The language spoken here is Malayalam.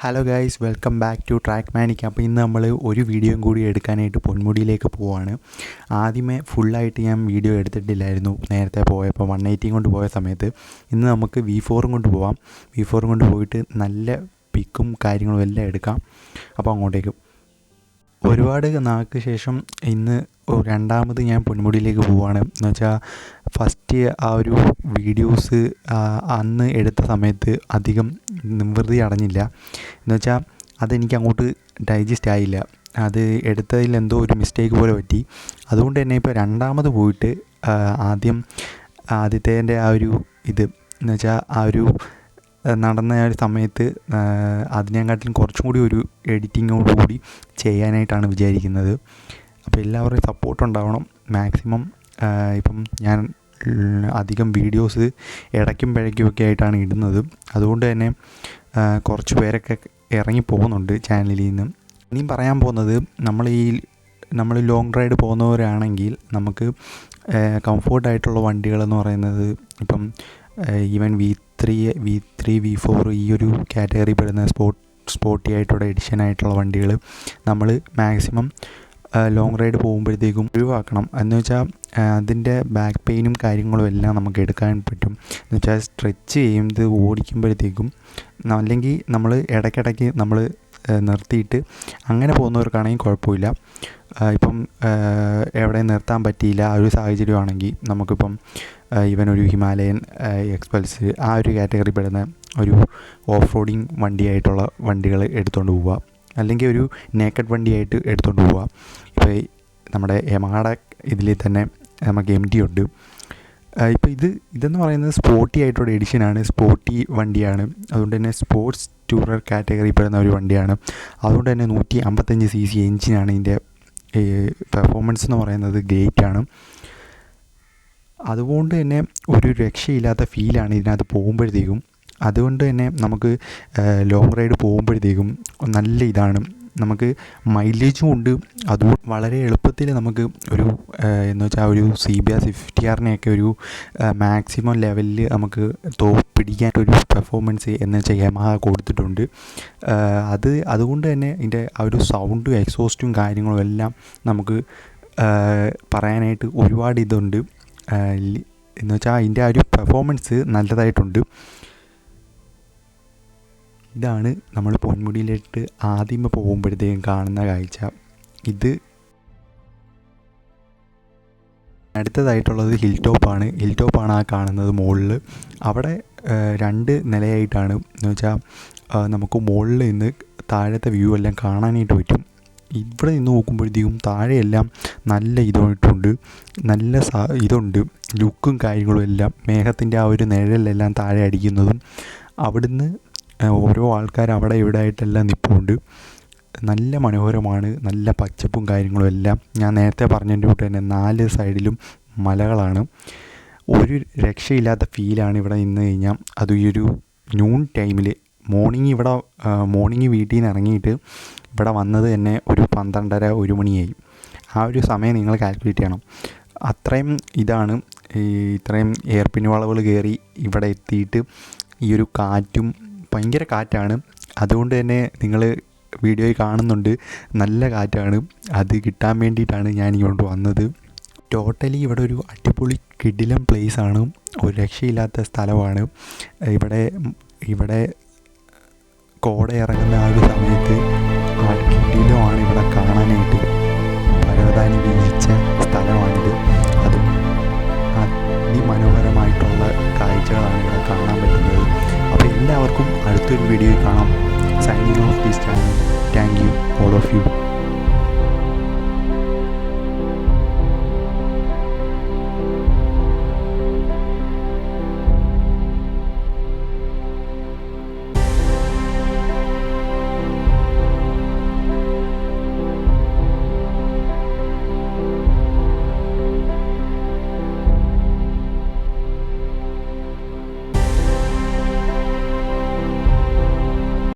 Hello guys, welcome back to Trackmanic. അപ്പോൾ ഇന്ന് നമ്മൾ ഒരു വീഡിയോയും കൂടി എടുക്കാനായിട്ട് പൊന്മുടിയിലേക്ക് പോവുകയാണ്. ആദ്യമേ ഫുള്ളായിട്ട് ഞാൻ വീഡിയോ എടുത്തിട്ടില്ലായിരുന്നു നേരത്തെ പോയപ്പോൾ 180 കൊണ്ട് പോയ സമയത്ത്. ഇന്ന് നമുക്ക് V4 കൊണ്ട് പോവാം. V4 കൊണ്ട് പോയിട്ട് നല്ല പിക്കും കാര്യങ്ങളും എല്ലാം എടുക്കാം. അപ്പോൾ അങ്ങോട്ടേക്ക് ഒരുപാട് നാൾക്ക് ശേഷം ഇന്ന് രണ്ടാമത് ഞാൻ പൊന്മുടിയിലേക്ക് പോവുകയാണ്. എന്ന് വെച്ചാൽ ഫസ്റ്റ് ആ ഒരു വീഡിയോസ് അന്ന് എടുത്ത സമയത്ത് അധികം നിവൃത്തി അടഞ്ഞില്ല. എന്ന് വെച്ചാൽ അതെനിക്ക് അങ്ങോട്ട് ഡൈജസ്റ്റ് ആയില്ല. അത് എടുത്തതിൽ എന്തോ ഒരു മിസ്റ്റേക്ക് പോലെ പറ്റി. അതുകൊണ്ട് തന്നെ ഇപ്പോൾ രണ്ടാമത് പോയിട്ട് ആദ്യത്തേൻ്റെ ആ ഒരു ഇത് എന്ന് വെച്ചാൽ ആ ഒരു നടന്ന ഒരു സമയത്ത് അതിനെക്കാട്ടിലും കുറച്ചും കൂടി ഒരു എഡിറ്റിങ്ങോടുകൂടി ചെയ്യാനായിട്ടാണ് വിചാരിക്കുന്നത്. അപ്പോൾ എല്ലാവരുടെയും സപ്പോർട്ട് ഉണ്ടാവണം മാക്സിമം. ഇപ്പം ഞാൻ അധികം വീഡിയോസ് ഇടയ്ക്കും പിഴയ്ക്കുമൊക്കെ ആയിട്ടാണ് ഇടുന്നത്. അതുകൊണ്ട് തന്നെ കുറച്ച് പേരൊക്കെ ഇറങ്ങി പോകുന്നുണ്ട് ചാനലിൽ നിന്ന്. ഇനിയും പറയാൻ പോകുന്നത്, നമ്മൾ ലോങ് റൈഡ് പോകുന്നവരാണെങ്കിൽ നമുക്ക് കംഫോർട്ടായിട്ടുള്ള വണ്ടികളെന്ന് പറയുന്നത് ഇപ്പം ഈവൻ V3 V4 ഈ ഒരു കാറ്റഗറി പെടുന്ന സ്പോർട്ടി ആയിട്ടുള്ള എഡിഷൻ ആയിട്ടുള്ള വണ്ടികൾ നമ്മൾ മാക്സിമം ലോങ് റൈഡ് പോകുമ്പോഴത്തേക്കും ഒഴിവാക്കണം. എന്ന് വെച്ചാൽ അതിൻ്റെ ബാക്ക് പെയിനും കാര്യങ്ങളും എല്ലാം നമുക്ക് എടുക്കാൻ പറ്റും. എന്ന് വെച്ചാൽ സ്ട്രെച്ച് ചെയ്യുന്നത് ഓടിക്കുമ്പോഴത്തേക്കും, അല്ലെങ്കിൽ നമ്മൾ ഇടയ്ക്കിടയ്ക്ക് നമ്മൾ നിർത്തിയിട്ട് അങ്ങനെ പോകുന്നവർക്കാണെങ്കിൽ കുഴപ്പമില്ല. ഇപ്പം എവിടെ നിർത്താൻ പറ്റിയില്ല ആ ഒരു സാഹചര്യമാണെങ്കിൽ നമുക്കിപ്പം ഈവൻ ഒരു ഹിമാലയൻ എക്സ്പൾസ് ആ ഒരു കാറ്റഗറി പെടുന്ന ഒരു ഓഫ് റോഡിങ് വണ്ടിയായിട്ടുള്ള വണ്ടികൾ എടുത്തുകൊണ്ട് പോവുക, അല്ലെങ്കിൽ ഒരു നേക്കഡ് വണ്ടിയായിട്ട് എടുത്തുകൊണ്ട് പോവുക. ഇപ്പോൾ നമ്മുടെ യമഹയുടെ ഇതിൽ തന്നെ നമുക്ക് MT ഉണ്ട്. ഇപ്പോൾ ഇതെന്ന് പറയുന്നത് സ്പോർട്ടി ആയിട്ടുള്ള എഡിഷനാണ്, സ്പോർട്ടി വണ്ടിയാണ്. അതുകൊണ്ട് തന്നെ സ്പോർട്സ് ടൂറർ കാറ്റഗറി പെടുന്ന ഒരു വണ്ടിയാണ്. അതുകൊണ്ട് തന്നെ 155 cc എഞ്ചിനാണ് ഇതിൻ്റെ പെർഫോമൻസ് എന്ന് പറയുന്നത് ഗ്രേറ്റാണ്. അതുകൊണ്ട് തന്നെ ഒരു രക്ഷയില്ലാത്ത ഫീലാണ് ഇതിനകത്ത് പോകുമ്പോഴത്തേക്കും. അതുകൊണ്ട് തന്നെ നമുക്ക് ലോങ് റൈഡ് പോകുമ്പോഴത്തേക്കും നല്ല ഇതാണ്, നമുക്ക് മൈലേജും ഉണ്ട്. അതും വളരെ എളുപ്പത്തിൽ നമുക്ക് ഒരു എന്ന് വെച്ചാൽ ഒരു CBR 50Rനെയൊക്കെ ഒരു മാക്സിമം ലെവലിൽ നമുക്ക് പിടിക്കാനൊരു പെർഫോമൻസ് എന്ന് വെച്ചാൽ യമഹ കൊടുത്തിട്ടുണ്ട്. അതുകൊണ്ട് തന്നെ ഇതിൻ്റെ ആ ഒരു സൗണ്ടും എക്സോസ്റ്റും കാര്യങ്ങളും എല്ലാം നമുക്ക് പറയാനായിട്ട് ഒരുപാട് ഇതുണ്ട്. എന്ന് വെച്ചാൽ അതിൻ്റെ ആ ഒരു പെർഫോമൻസ് നല്ലതായിട്ടുണ്ട്. ഇതാണ് നമ്മൾ പൊന്മുടിയിലേക്ക് ആദ്യമേ പോകുമ്പോഴത്തേക്കും കാണുന്ന കാഴ്ച. അടുത്തതായിട്ടുള്ളത് ഹിൽ ടോപ്പാണ് ആ കാണുന്നത് മുകളിൽ. അവിടെ 2 നിലയായിട്ടാണ്. എന്ന് വെച്ചാൽ നമുക്ക് മുകളിൽ നിന്ന് താഴത്തെ വ്യൂ എല്ലാം കാണാനായിട്ട് പറ്റും. ഇവിടെ നിന്ന് നോക്കുമ്പോഴത്തേക്കും താഴെയെല്ലാം നല്ല ഇതായിട്ടുണ്ട്, നല്ല ഇതുണ്ട്, ലുക്കും കാര്യങ്ങളും എല്ലാം. മേഘത്തിൻ്റെ ആ ഒരു നിഴലെല്ലാം താഴെ അടിക്കുന്നതും അവിടുന്ന് ഓരോ ആൾക്കാർ അവിടെ ഇവിടെ ആയിട്ടെല്ലാം നിൽപ്പുണ്ട്. നല്ല മനോഹരമാണ്, നല്ല പച്ചപ്പും കാര്യങ്ങളും എല്ലാം. ഞാൻ നേരത്തെ പറഞ്ഞതിൻ്റെ കൂട്ട് തന്നെ 4 സൈഡിലും മലകളാണ്. ഒരു രക്ഷയില്ലാത്ത ഫീലാണ് ഇവിടെ നിന്ന് കഴിഞ്ഞാൽ. അത് ഈ ഒരു നൂൺ ടൈമിൽ മോർണിംഗ് വീട്ടിൽ നിന്ന് ഇറങ്ങിയിട്ട് ഇവിടെ വന്നത് തന്നെ ഒരു 12:30-1 മണിയായി. ആ ഒരു സമയം നിങ്ങൾ കാൽക്കുലേറ്റ് ചെയ്യണം. അത്രയും ഇതാണ്. ഇത്രയും എയർപിൻ വളവുകൾ കയറി ഇവിടെ എത്തിയിട്ട് ഈ ഒരു കാറ്റും ഭയങ്കര കാറ്റാണ്. അതുകൊണ്ട് തന്നെ നിങ്ങൾ വീഡിയോയിൽ കാണുന്നുണ്ട് നല്ല കാറ്റാണ്. അത് കിട്ടാൻ വേണ്ടിയിട്ടാണ് ഞാൻ ഇങ്ങോട്ട് വന്നത്. ടോട്ടലി ഇവിടെ ഒരു അടിപൊളി കിടിലം പ്ലേസാണ്, ഒരു രക്ഷയില്ലാത്ത സ്ഥലമാണ്. ഇവിടെ കോട ഇറങ്ങുന്ന ആ ഒരു സമയത്ത് കിടിലമാണ് ഇവിടെ കാണാനായിട്ട്. പരവതാനി വീഴിച്ച സ്ഥലമാണിത്. അതും അതിമനോഹരമായിട്ടുള്ള കാഴ്ചകളാണ് ഇവിടെ കാണാൻ പറ്റുന്നത്. അപ്പോൾ എല്ലാവർക്കും അടുത്തൊരു വീഡിയോയിൽ കാണാം. Signing off this channel. Thank you all of U.